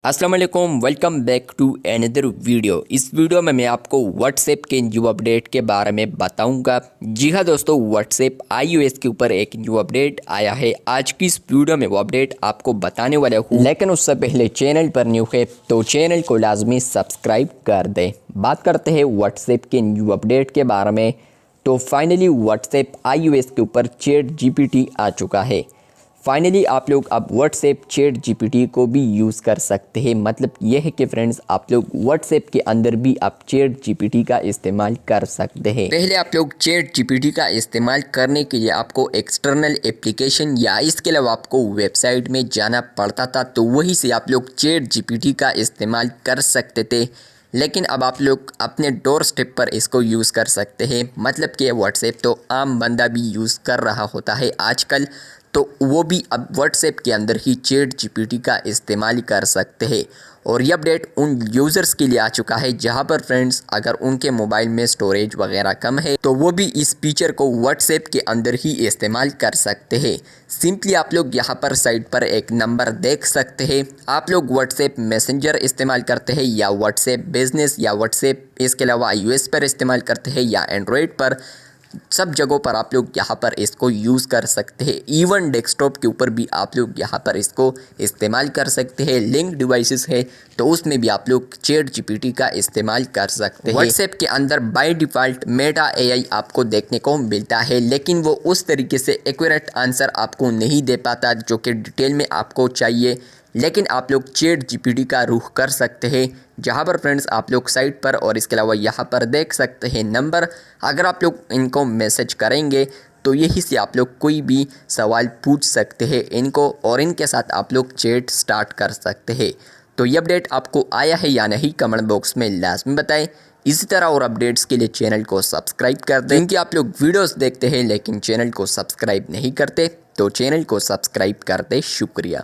अस्सलाम वालेकुम, welcome back to another video. इस वीडियो में मैं आपको व्हाट्सएप के न्यू अपडेट के बारे में बताऊंगा। जी हाँ दोस्तों, व्हाट्सएप iOS के ऊपर एक न्यू अपडेट आया है। आज की इस वीडियो में वो अपडेट आपको बताने वाला हूँ, लेकिन उससे पहले चैनल पर न्यू है तो चैनल को लाजमी सब्सक्राइब कर दें। बात करते हैं व्हाट्सएप के न्यू अपडेट के बारे में। तो फाइनली व्हाट्सएप iOS के ऊपर चैट जीपीटी आ चुका है। फाइनली आप लोग अब व्हाट्सएप चैट जीपीटी को भी यूज़ कर सकते हैं। मतलब यह है कि फ्रेंड्स, आप लोग व्हाट्सएप के अंदर भी आप चैट जीपीटी का इस्तेमाल कर सकते हैं। पहले आप लोग चैट जीपीटी का इस्तेमाल करने के लिए आपको एक्सटर्नल एप्लीकेशन या इसके अलावा आपको वेबसाइट में जाना पड़ता था, तो वहीं से आप लोग चैट जीपीटी का इस्तेमाल कर सकते थे। लेकिन अब आप लोग अपने डोर स्टेप पर इसको यूज़ कर सकते हैं। मतलब कि व्हाट्सएप तो आम बंदा भी यूज़ कर रहा होता है आजकल, तो वो भी अब व्हाट्सएप के अंदर ही चैट जीपीटी का इस्तेमाल कर सकते हैं। और ये अपडेट उन यूज़र्स के लिए आ चुका है जहां पर फ्रेंड्स, अगर उनके मोबाइल में स्टोरेज वगैरह कम है तो वो भी इस फीचर को व्हाट्सएप के अंदर ही इस्तेमाल कर सकते हैं। सिंपली आप लोग यहां पर साइड पर एक नंबर देख सकते हैं। आप लोग व्हाट्सएप मैसेंजर इस्तेमाल करते हैं या व्हाट्सएप बिजनेस या व्हाट्सएप इसके अलावा iOS पर इस्तेमाल करते हैं या एंड्रॉयड पर, सब जगहों पर आप लोग यहाँ पर इसको यूज़ कर सकते हैं। इवन डेस्कटॉप के ऊपर भी आप लोग यहाँ पर इसको इस्तेमाल कर सकते हैं। लिंक डिवाइसेस है तो उसमें भी आप लोग चैट जीपीटी का इस्तेमाल कर सकते हैं। व्हाट्सएप के अंदर बाय डिफ़ॉल्ट मेटा एआई आपको देखने को मिलता है, लेकिन वो उस तरीके से एक्यूरेट आंसर आपको नहीं दे पाता जो कि डिटेल में आपको चाहिए। लेकिन आप लोग चैट जीपीटी का रुख कर सकते हैं, जहां पर फ्रेंड्स आप लोग साइट पर और इसके अलावा यहां पर देख सकते हैं नंबर। अगर आप लोग इनको मैसेज करेंगे तो यही से आप लोग कोई भी सवाल पूछ सकते हैं इनको, और इनके साथ आप लोग चैट स्टार्ट कर सकते हैं। तो ये अपडेट आपको आया है या नहीं, कमेंट बॉक्स में लाजमी बताएं। इसी तरह और अपडेट्स के लिए चैनल को सब्सक्राइब कर दें, क्योंकि आप लोग वीडियोस देखते हैं लेकिन चैनल को सब्सक्राइब नहीं करते, तो चैनल को सब्सक्राइब कर दें। शुक्रिया।